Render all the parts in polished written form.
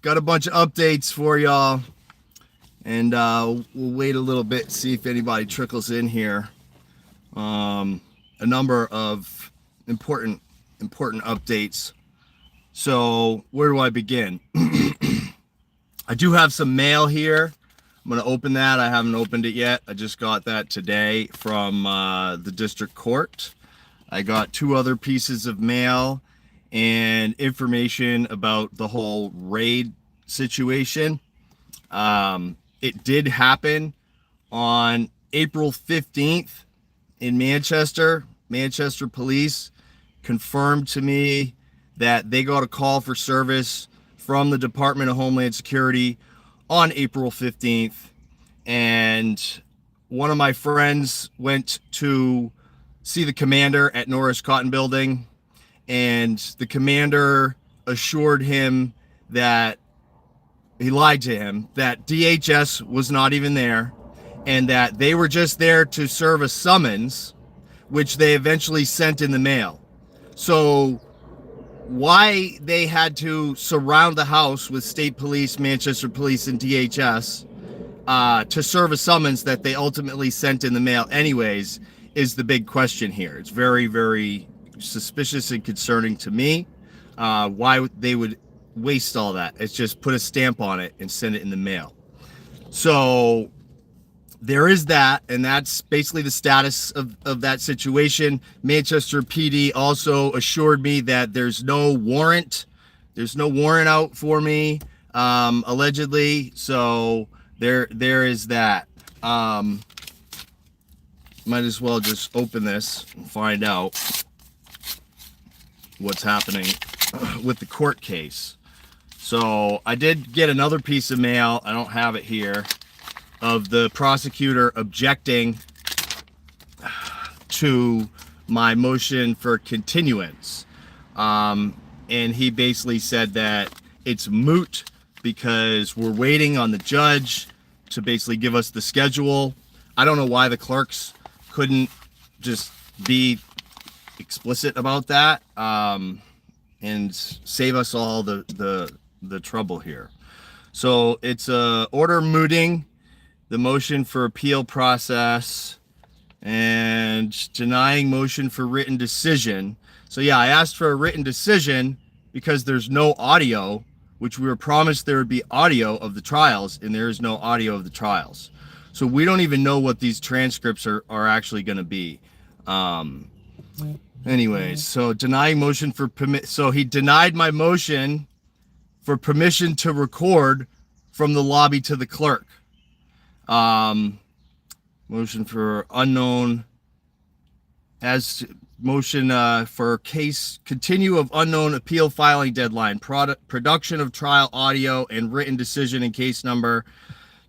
got a bunch of updates for y'all, and we'll wait a little bit, see if anybody trickles in here. A number of important updates. So where do I begin? I do have some mail here. I'm going to open that. I haven't opened it yet. I just got that today from the district court. I got 2 other pieces of mail and information about the whole raid situation. It did happen on April 15th in Manchester. Manchester police confirmed to me that they got a call for service from the Department of Homeland Security on April 15th. And one of my friends went to see the commander at Norris Cotton Building, and the commander assured him that he lied to him, that DHS was not even there, and that they were just there to serve a summons, which they eventually sent in the mail. So why they had to surround the house with state police, Manchester police, and DHS to serve a summons that they ultimately sent in the mail anyways is the big question here. It's very, very suspicious and concerning to me. Why they would waste all that. It's just put a stamp on it and send it in the mail. So there is that, and that's basically the status of that situation. Manchester PD also assured me that there's no warrant out for me, allegedly. So there is that. Might as well just open this and find out what's happening with the court case. So I did get another piece of mail, I don't have it here, of the prosecutor objecting to my motion for continuance. And he basically said that it's moot because we're waiting on the judge to basically give us the schedule. I don't know why the clerks couldn't just be explicit about that, and save us all the trouble here. So it's a order mooting the motion for appeal process and denying motion for written decision. So yeah, I asked for a written decision because there's no audio, which we were promised there would be audio of the trials, and there is no audio of the trials. So we don't even know what these transcripts are actually going to be. Anyways, so denying motion for permit. So he denied my motion for permission to record from the lobby to the clerk. Motion for unknown as motion for case continue of unknown appeal filing deadline, production of trial audio and written decision in case number.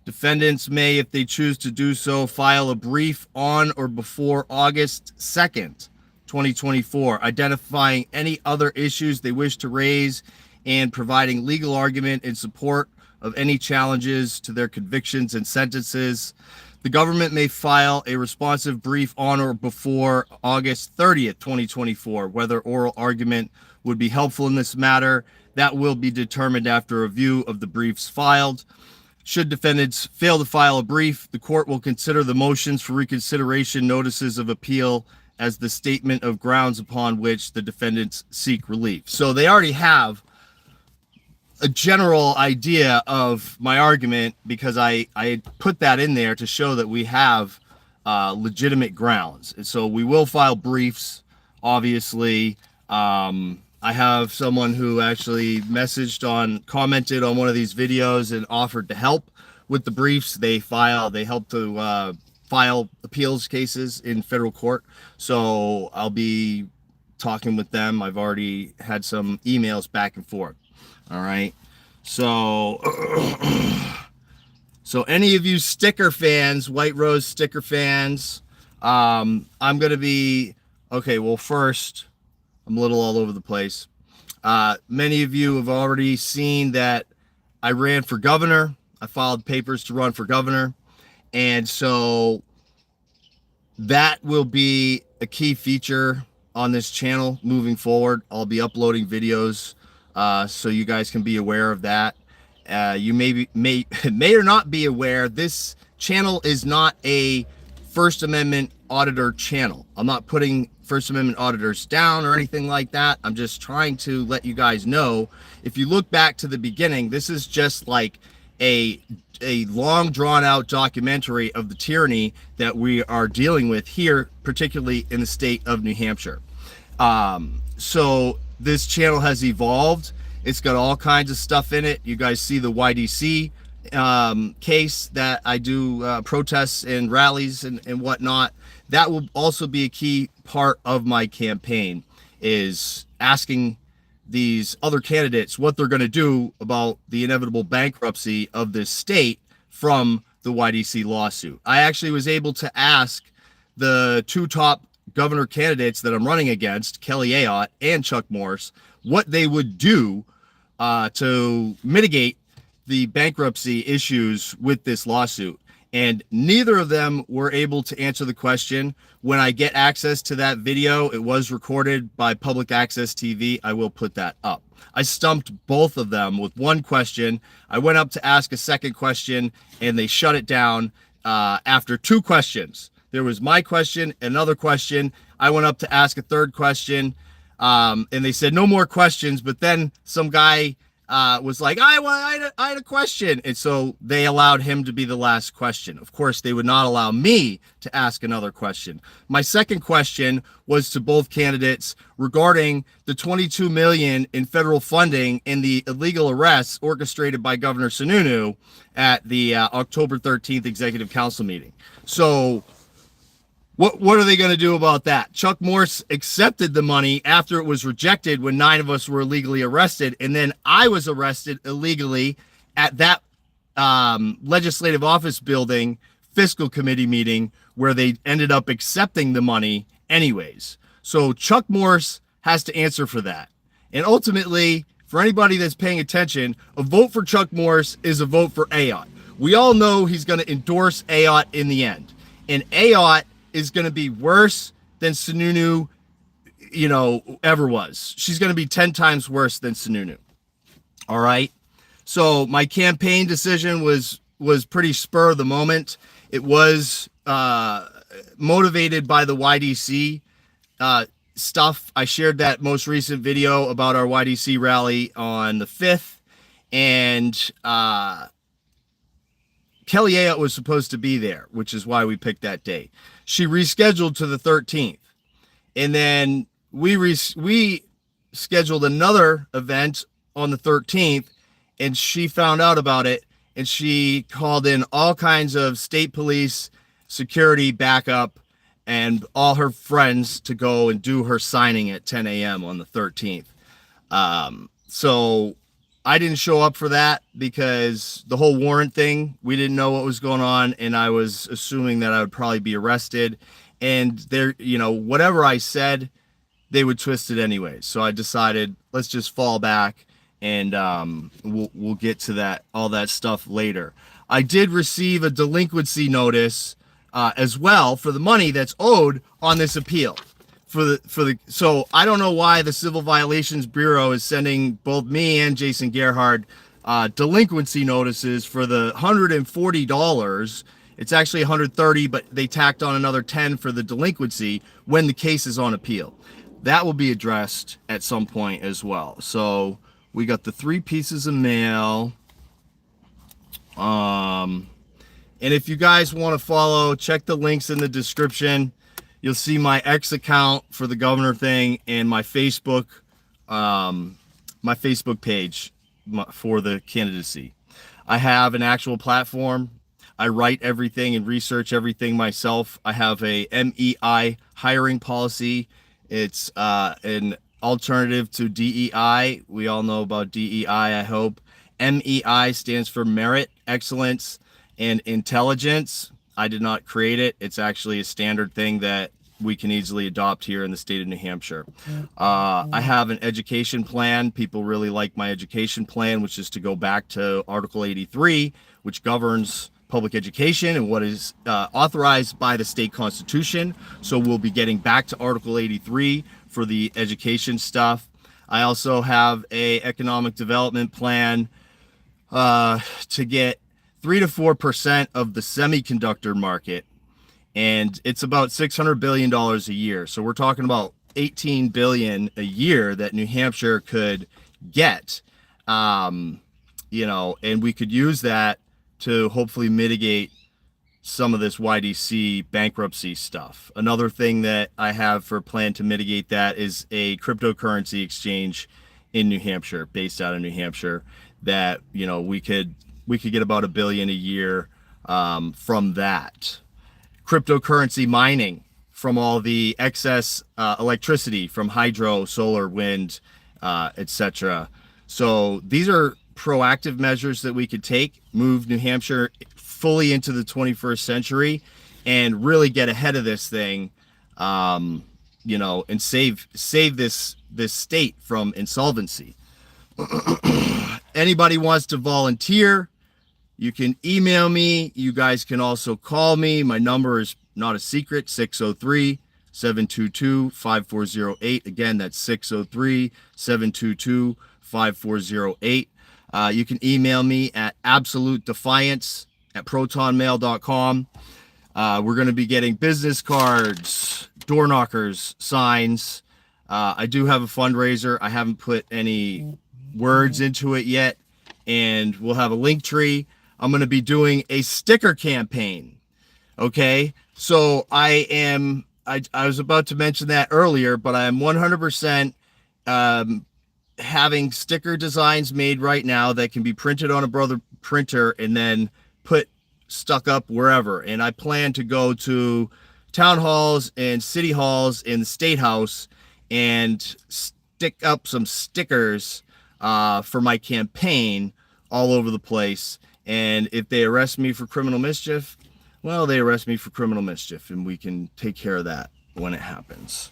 Defendants may, if they choose to do so, file a brief on or before August 2nd, 2024, identifying any other issues they wish to raise and providing legal argument in support of any challenges to their convictions and sentences. The government may file a responsive brief on or before August 30th, 2024. Whether oral argument would be helpful in this matter, that will be determined after review of the briefs filed. Should defendants fail to file a brief, the court will consider the motions for reconsideration notices of appeal as the statement of grounds upon which the defendants seek relief. So they already have a general idea of my argument because I put that in there to show that we have legitimate grounds. And so we will file briefs, obviously. I have someone who actually commented on one of these videos and offered to help with the briefs. They help to file appeals cases in federal court. So I'll be talking with them. I've already had some emails back and forth. All right. So, so any of you sticker fans, White Rose sticker fans, I'm going to be, okay, well, first, I'm a little all over the place. Many of you have already seen that I ran for governor. I filed papers to run for governor. And so that will be a key feature on this channel moving forward. I'll be uploading videos so you guys can be aware of that. you may or not be aware, this channel is not a First Amendment auditor channel. I'm not putting First Amendment auditors down or anything like that. I'm just trying to let you guys know, if you look back to the beginning, this is just like a long drawn out documentary of the tyranny that we are dealing with here, particularly in the state of New Hampshire. So this channel has evolved. It's got all kinds of stuff in it. You guys see the YDC case that I do, protests and rallies and whatnot. That will also be a key part of my campaign, is asking these other candidates what they're going to do about the inevitable bankruptcy of this state from the YDC lawsuit. I actually was able to ask the two top governor candidates that I'm running against, Kelly Ayotte and Chuck Morse, what they would do to mitigate the bankruptcy issues with this lawsuit. And neither of them were able to answer the question. When I get access to that video, it was recorded by Public Access TV. I will put that up. I stumped both of them with one question. I went up to ask a second question, and they shut it down after two questions. There was my question, another question. I went up to ask a third question, and they said no more questions. But then some guy was like, I had a question. And so they allowed him to be the last question. Of course, they would not allow me to ask another question. My second question was to both candidates regarding the $22 million in federal funding in the illegal arrests orchestrated by Governor Sununu at the October 13th Executive Council meeting. So what are they going to do about that? Chuck Morse accepted the money after it was rejected when 9 of us were illegally arrested. And then I was arrested illegally at that legislative office building fiscal committee meeting where they ended up accepting the money anyways. So Chuck Morse has to answer for that. And ultimately, for anybody that's paying attention, a vote for Chuck Morse is a vote for Ayotte. We all know he's going to endorse Ayotte in the end. And Ayotte is going to be worse than Sununu, ever was. She's going to be 10 times worse than Sununu. All right. So my campaign decision was pretty spur of the moment. It was motivated by the YDC stuff. I shared that most recent video about our YDC rally on the 5th, and Kelly Ayotte was supposed to be there, which is why we picked that date. She rescheduled to the 13th. And then we scheduled another event on the 13th, and she found out about it, and she called in all kinds of state police, security backup, and all her friends to go and do her signing at 10 a.m. on the 13th. So I didn't show up for that because the whole warrant thing, we didn't know what was going on, and I was assuming that I would probably be arrested. And there, whatever I said, they would twist it anyway. So I decided, let's just fall back, and we'll get to all that stuff later. I did receive a delinquency notice as well for the money that's owed on this appeal. So I don't know why the Civil Violations Bureau is sending both me and Jason Gerhard delinquency notices for the $140. It's actually $130, but they tacked on another $10 for the delinquency when the case is on appeal. That will be addressed at some point as well. So we got the 3 pieces of mail. And if you guys want to follow, check the links in the description. You'll see my X account for the governor thing and my Facebook page for the candidacy. I have an actual platform. I write everything and research everything myself. I have a MEI hiring policy. It's an alternative to DEI. We all know about DEI, I hope. MEI stands for Merit, Excellence, and Intelligence. I did not create it. It's actually a standard thing that we can easily adopt here in the state of New Hampshire. I have an education plan. People really like my education plan, which is to go back to Article 83, which governs public education and what is authorized by the state constitution. So we'll be getting back to Article 83 for the education stuff. I also have a economic development plan. to get 3 to 4% of the semiconductor market, and it's about $600 billion a year. So we're talking about 18 billion a year that New Hampshire could get, and we could use that to hopefully mitigate some of this YDC bankruptcy stuff. Another thing that I have for plan to mitigate that is a cryptocurrency exchange in New Hampshire, based out of New Hampshire, that we could get about $1 billion a year from that. Cryptocurrency mining from all the excess electricity from hydro, solar, wind, etc. So these are proactive measures that we could take, move New Hampshire fully into the 21st century, and really get ahead of this thing, and save this state from insolvency. Anybody wants to volunteer, you can email me. You guys can also call me. My number is not a secret, 603-722-5408. Again, that's 603-722-5408. You can email me at absolutedefiance@protonmail.com. We're going to be getting business cards, door knockers, signs. I do have a fundraiser. I haven't put any words into it yet, and we'll have a link tree. I'm going to be doing a sticker campaign. Okay, so I was about to mention that earlier, but I am 100% having sticker designs made right now that can be printed on a Brother printer and then stuck up wherever. And I plan to go to town halls and city halls in the State House and stick up some stickers for my campaign all over the place. And if they arrest me for criminal mischief, well, they arrest me for criminal mischief, and we can take care of that when it happens.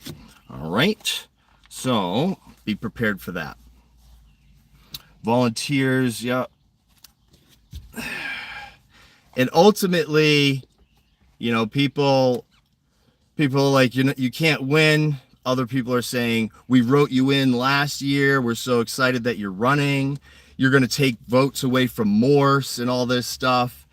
All right. So be prepared for that. Volunteers, yeah. And ultimately, people like, you can't win. Other people are saying, we wrote you in last year. We're so excited that you're running. You're going to take votes away from Morse and all this stuff.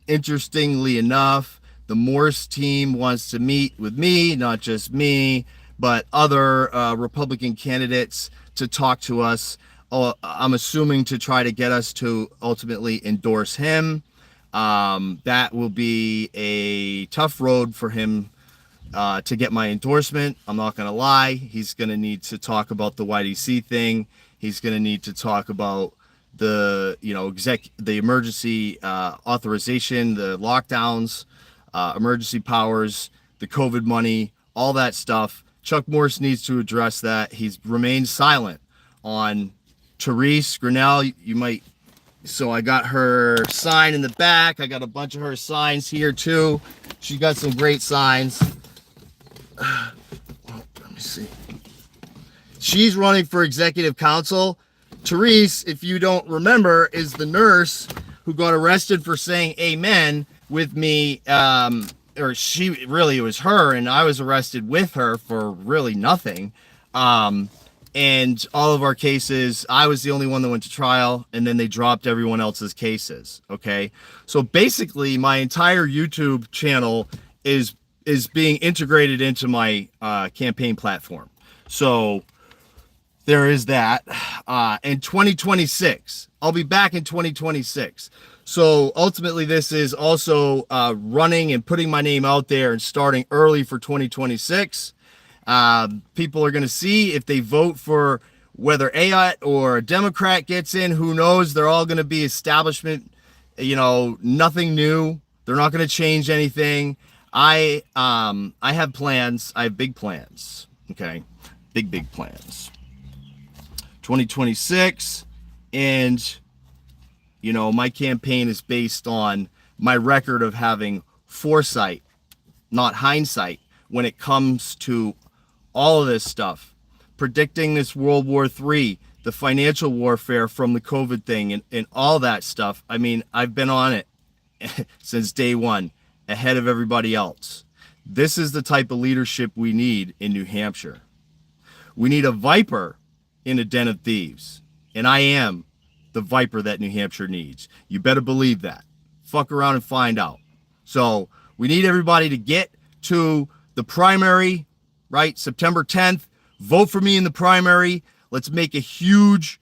Interestingly enough, the Morse team wants to meet with me, not just me, but other Republican candidates to talk to us. I'm assuming to try to get us to ultimately endorse him. That will be a tough road for him to get my endorsement. I'm not going to lie. He's going to need to talk about the YDC thing. He's going to need to talk about the emergency authorization, the lockdowns, emergency powers, the COVID money, all that stuff. Chuck Morse needs to address that. He's remained silent on Therese Grinnell. You might. So I got her sign in the back. I got a bunch of her signs here too. She got some great signs. Let me see. She's running for executive council. Therese, if you don't remember, is the nurse who got arrested for saying amen with me. It was her, and I was arrested with her for really nothing. And all of our cases, I was the only one that went to trial, and then they dropped everyone else's cases. Okay. So basically my entire YouTube channel is being integrated into my campaign platform. So there is that. In 2026, I'll be back in 2026. So ultimately this is also running and putting my name out there and starting early for 2026. People are going to see if they vote for whether Ayotte or a Democrat gets in. Who knows? They're all going to be establishment, nothing new. They're not going to change anything. I have plans. I have big plans. Okay. Big plans. 2026. And, my campaign is based on my record of having foresight, not hindsight, when it comes to all of this stuff, predicting this World War III, the financial warfare from the COVID thing, and all that stuff. I mean, I've been on it since day one, ahead of everybody else. This is the type of leadership we need in New Hampshire. We need a viper in a den of thieves, and I am the Viper that New Hampshire needs. You better believe that. Fuck around and find out. So we need everybody to get to the primary, right? September 10th. Vote for me in the primary. Let's make a huge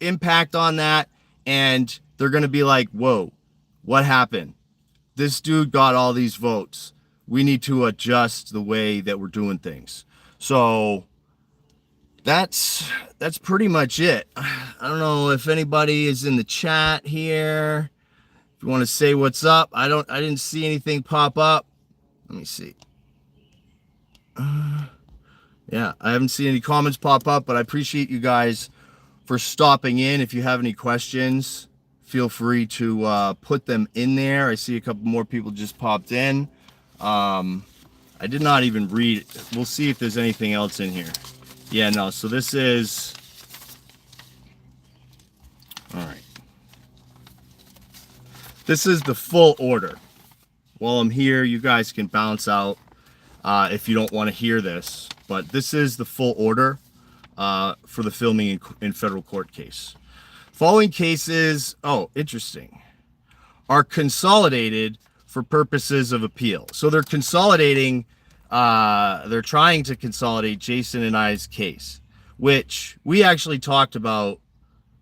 impact on that. And they're going to be like, whoa, what happened? This dude got all these votes. We need to adjust the way that we're doing things. So that's pretty much it. I don't know if anybody is in the chat here. If you want to say what's up, I didn't see anything pop up. Let me see. Yeah, I haven't seen any comments pop up, but I appreciate you guys for stopping in. If you have any questions, feel free to put them in there. I see a couple more people just popped in. I did not even read it. We'll see if there's anything else in here. Yeah, no, so this is... All right. This is the full order. While I'm here, you guys can bounce out if you don't want to hear this. But this is the full order for the filming in federal court case. Following cases, oh, interesting, are consolidated for purposes of appeal. So they're consolidating, they're trying to consolidate Jason and I's case, which we actually talked about.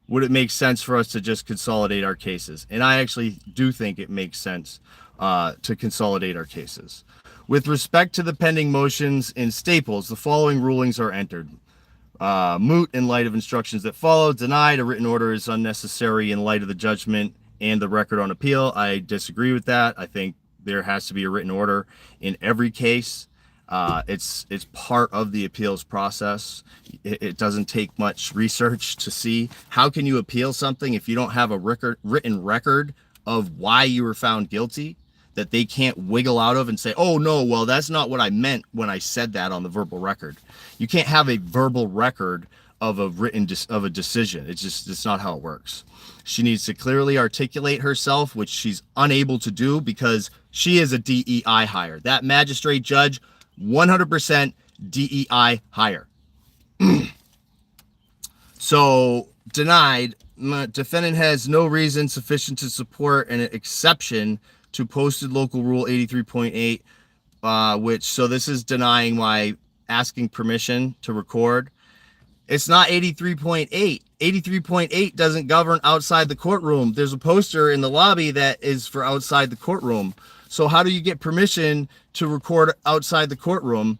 Would it make sense for us to just consolidate our cases? And I actually do think it makes sense to consolidate our cases. With respect to the pending motions in Staples, the following rulings are entered. Moot in light of instructions that follow. Denied. A written order is unnecessary in light of the judgment and the record on appeal. I disagree with that. I think there has to be a written order in every case. It's part of the appeals process. It doesn't take much research to see how can you appeal something if you don't have a written record of why you were found guilty that they can't wiggle out of and say, oh no, well, that's not what I meant when I said that on the verbal record. You can't have a verbal record of a of a decision. It's not how it works. She needs to clearly articulate herself, which she's unable to do because she is a DEI hire. That magistrate judge, 100% DEI hire. So denied. Defendant has no reason sufficient to support an exception to posted local rule 83.8, which, so this is denying my asking permission to record. It's not 83.8. 83.8 doesn't govern outside the courtroom. There's a poster in the lobby that is for outside the courtroom. So how do you get permission to record outside the courtroom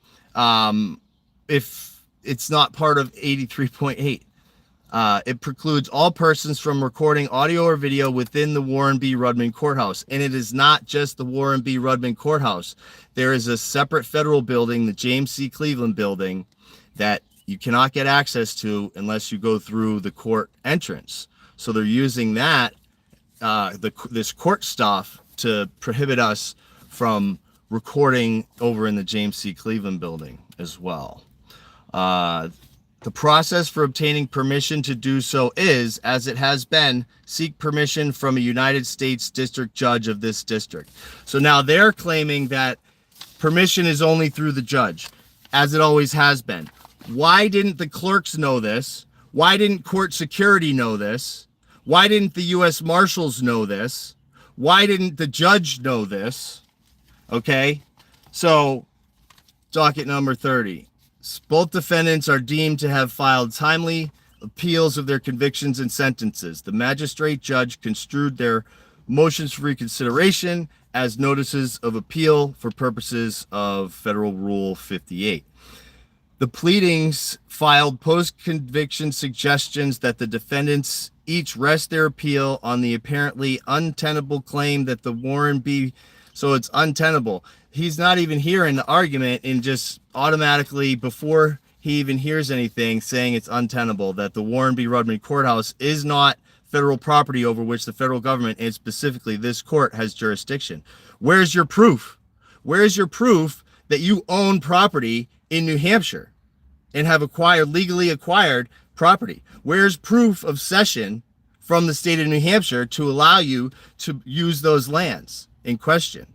if it's not part of 83.8? It precludes all persons from recording audio or video within the Warren B. Rudman Courthouse. And it is not just the Warren B. Rudman Courthouse. There is a separate federal building, the James C. Cleveland building, that you cannot get access to unless you go through the court entrance. So they're using that, this court stuff to prohibit us from recording over in the James C. Cleveland building as well. The process for obtaining permission to do so is, as it has been, seek permission from a United States District Judge of this district. So now they're claiming that permission is only through the judge, as it always has been. Why didn't the clerks know this? Why didn't court security know this? Why didn't the U.S. Marshals know this? Why didn't the judge know this? Okay, so docket number 30. Both defendants are deemed to have filed timely appeals of their convictions and sentences. The magistrate judge construed their motions for reconsideration as notices of appeal for purposes of Federal Rule 58. The pleadings filed post-conviction suggestions that the defendants each rest their appeal on the apparently untenable claim that the Warren B. So it's untenable. He's not even hearing the argument and just automatically, before he even hears anything, saying it's untenable, that the Warren B. Rudman Courthouse is not federal property over which the federal government, and specifically this court, has jurisdiction. Where's your proof? Where's your proof that you own property in New Hampshire and have legally acquired property? Where's proof of cession from the state of New Hampshire to allow you to use those lands in question?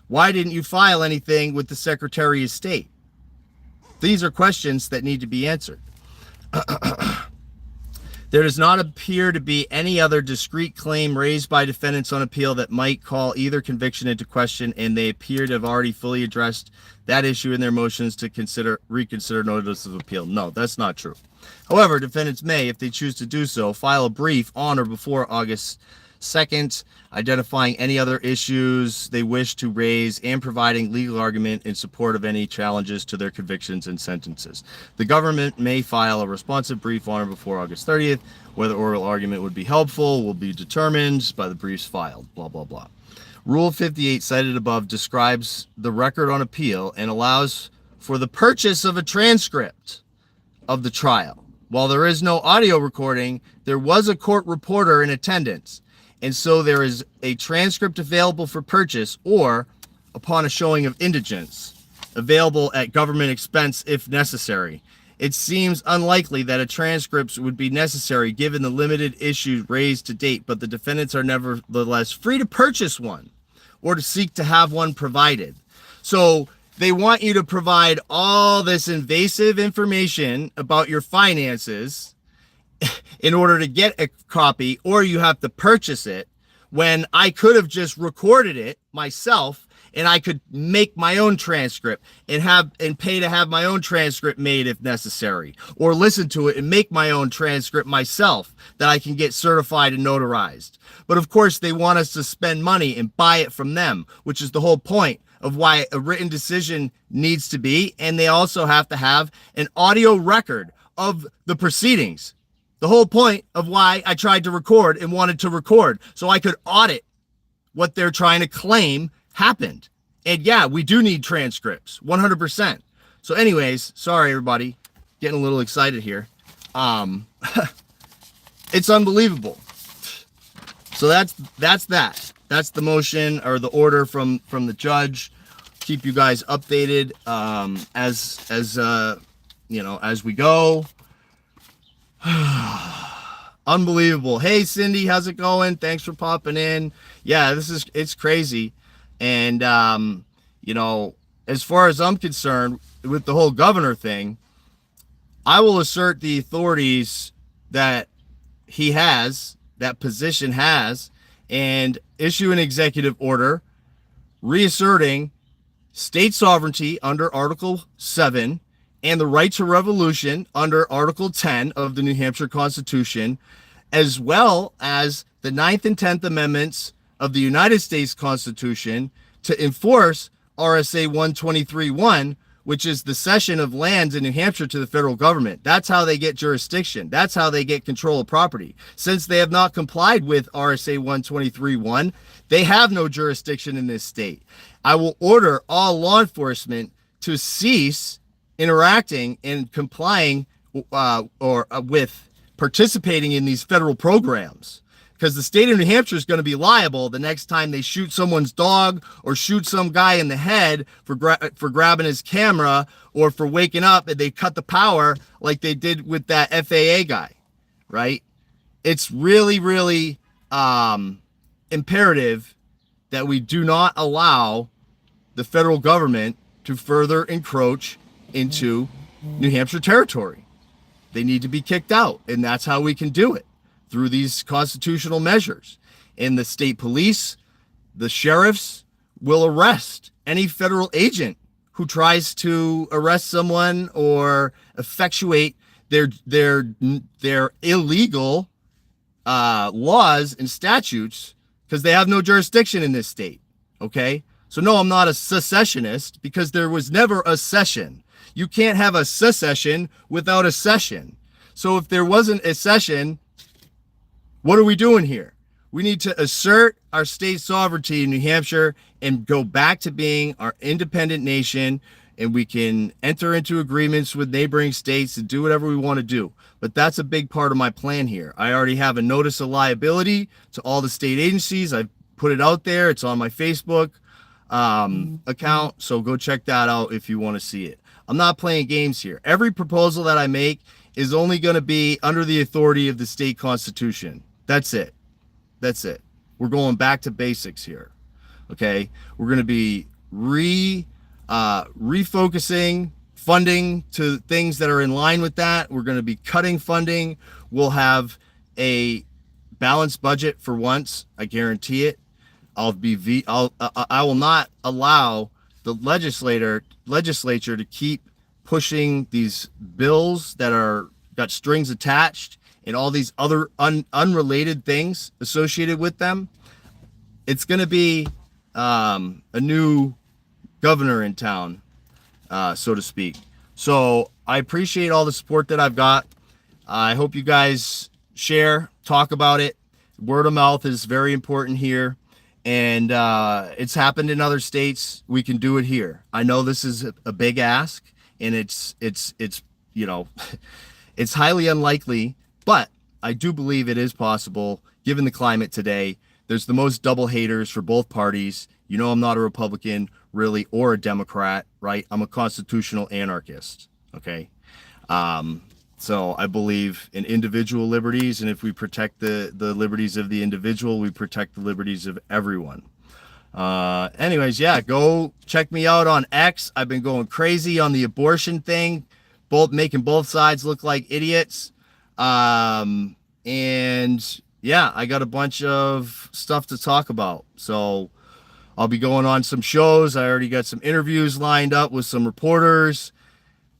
Why didn't you file anything with the Secretary of State? These are questions that need to be answered. There does not appear to be any other discrete claim raised by defendants on appeal that might call either conviction into question, and they appear to have already fully addressed that issue in their motions to reconsider notice of appeal. No, that's not true. However, defendants may, if they choose to do so, file a brief on or before August 2nd, identifying any other issues they wish to raise and providing legal argument in support of any challenges to their convictions and sentences. The government may file a responsive brief on or before August 30th. Whether oral argument would be helpful will be determined by the briefs filed, blah, blah, blah. Rule 58 cited above describes the record on appeal and allows for the purchase of a transcript of the trial. While there is no audio recording, there was a court reporter in attendance, and so there is a transcript available for purchase or, upon a showing of indigence, available at government expense if necessary. It seems unlikely that a transcript would be necessary given the limited issues raised to date, but the defendants are nevertheless free to purchase one or to seek to have one provided. So they want you to provide all this invasive information about your finances in order to get a copy, or you have to purchase it, when I could have just recorded it myself and I could make my own transcript and pay to have my own transcript made if necessary, or listen to it and make my own transcript myself that I can get certified and notarized. But of course, they want us to spend money and buy it from them, which is the whole point of why a written decision needs to be. And they also have to have an audio record of the proceedings. The whole point of why I tried to record and wanted to record, so I could audit what they're trying to claim happened. And yeah, we do need transcripts, 100%. So anyways, sorry everybody, getting a little excited here. It's unbelievable. So that's the motion or the order from the judge. Keep you guys updated as we go. Unbelievable. Hey Cindy, how's it going? Thanks for popping in. Yeah, it's crazy. And as far as I'm concerned with the whole governor thing, I will assert the authorities that he has, that position has, and issue an executive order reasserting state sovereignty under Article 7 and the right to revolution under Article 10 of the New Hampshire Constitution, as well as the 9th and 10th Amendments of the United States Constitution to enforce RSA 123.1, which is the cession of lands in New Hampshire to the federal government. That's how they get jurisdiction. That's how they get control of property. Since they have not complied with RSA 123.1, they have no jurisdiction in this state. I will order all law enforcement to cease interacting and complying with participating in these federal programs, because the state of New Hampshire is going to be liable the next time they shoot someone's dog or shoot some guy in the head for grabbing his camera, or for waking up and they cut the power like they did with that FAA guy, right? It's really, really imperative that we do not allow the federal government to further encroach into New Hampshire territory. They need to be kicked out, and that's how we can do it, through these constitutional measures. And the state police, the sheriffs will arrest any federal agent who tries to arrest someone or effectuate their illegal laws and statutes, because they have no jurisdiction in this state. Okay? So no, I'm not a secessionist, because there was never a session. You can't have a secession without a session. So if there wasn't a session, what are we doing here? We need to assert our state sovereignty in New Hampshire and go back to being our independent nation, and we can enter into agreements with neighboring states and do whatever we want to do. But that's a big part of my plan here. I already have a notice of liability to all the state agencies. I've put it out there. It's on my Facebook account. So go check that out if you want to see it. I'm not playing games here. Every proposal that I make is only going to be under the authority of the state constitution. That's it. That's it. We're going back to basics here. Okay. We're going to be refocusing funding to things that are in line with that. We're going to be cutting funding. We'll have a balanced budget for once. I guarantee it. I will not allow the legislature to keep pushing these bills that are got strings attached and all these other unrelated things associated with them. It's going to be a new governor in town, so to speak. So I appreciate all the support that I've got. I hope you guys share, talk about it. Word of mouth is very important here. And it's happened in other states. We can do it here. I know this is a big ask, and it's you know, it's highly unlikely, but I do believe it is possible given the climate today. There's the most double haters for both parties. You know, I'm not a Republican really or a Democrat, right? I'm a constitutional anarchist. Okay. So I believe in individual liberties, and if we protect the liberties of the individual, we protect the liberties of everyone. Anyways, yeah, go check me out on X. I've been going crazy on the abortion thing, making both sides look like idiots. And yeah, I got a bunch of stuff to talk about. So I'll be going on some shows. I already got some interviews lined up with some reporters.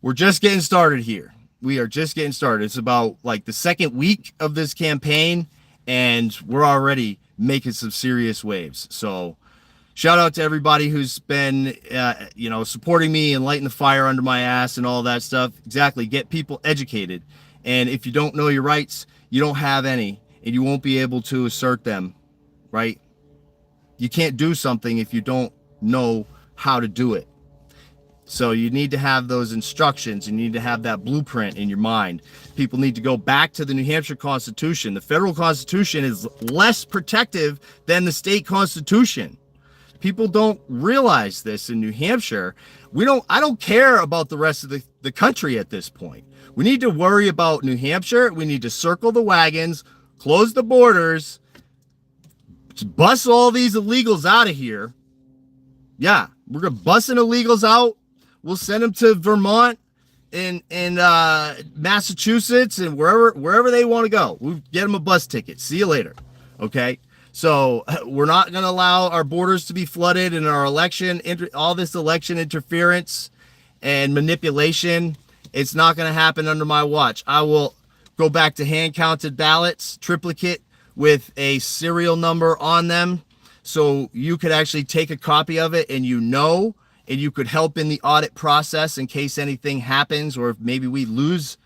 We're just getting started here. We are just getting started. It's about like the second week of this campaign, and we're already making some serious waves. So shout out to everybody who's been, supporting me and lighting the fire under my ass and all that stuff. Exactly. Get people educated. And if you don't know your rights, you don't have any, and you won't be able to assert them, right? You can't do something if you don't know how to do it. So you need to have those instructions. You need to have that blueprint in your mind. People need to go back to the New Hampshire Constitution. The federal Constitution is less protective than the state constitution. People don't realize this in New Hampshire. I don't care about the rest of the country at this point. We need to worry about New Hampshire. We need to circle the wagons, close the borders, bust all these illegals out of here. Yeah, we're going to busting illegals out. We'll send them to Vermont and Massachusetts and wherever they want to go. We'll get them a bus ticket. See you later. Okay. So we're not going to allow our borders to be flooded and our all this election interference and manipulation. It's not going to happen under my watch. I will go back to hand counted ballots, triplicate with a serial number on them. So you could actually take a copy of it and and you could help in the audit process in case anything happens, or if maybe we lose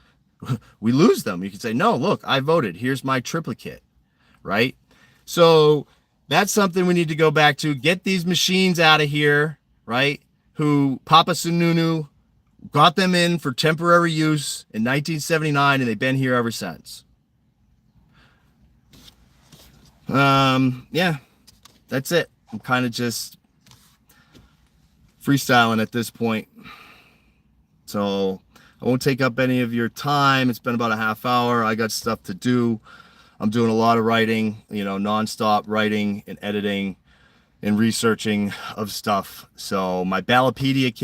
them. You could say, no, look, I voted. Here's my triplicate, right? So that's something we need to go back to. Get these machines out of here, right? Who Papa Sununu got them in for temporary use in 1979, and they've been here ever since. Yeah, that's it. I'm kind of just freestyling at this point. So I won't take up any of your time. It's been about a half hour. I got stuff to do. I'm doing a lot of writing, nonstop writing and editing and researching of stuff. So my Ballotpedia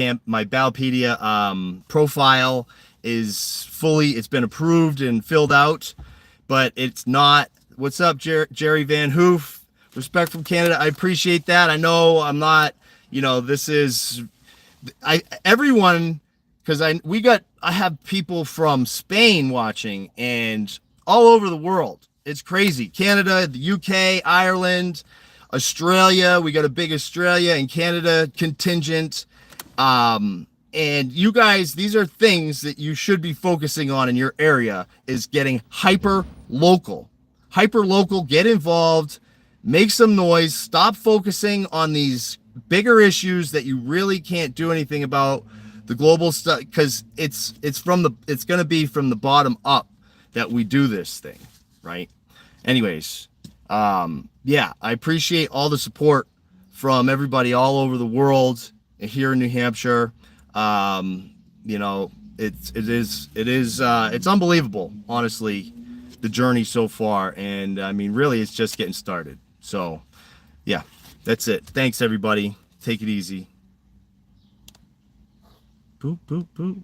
profile is it's been approved and filled out, but it's not. What's up, Jerry Van Hoof? Respect from Canada. I appreciate that. I know I'm not, this is, everyone, because I have people from Spain watching and all over the world. It's crazy. Canada, the UK, Ireland, Australia. We got a big Australia and Canada contingent. And you guys, these are things that you should be focusing on in your area, is getting hyper local, get involved, make some noise, stop focusing on these bigger issues that you really can't do anything about, the global stuff, because it's going to be from the bottom up that we do this thing, right? Anyways, yeah, I appreciate all the support from everybody all over the world here in New Hampshire. It's unbelievable, honestly, the journey so far. And I mean, really, it's just getting started. So yeah, that's it. Thanks, everybody. Take it easy. Boop, boop, boop.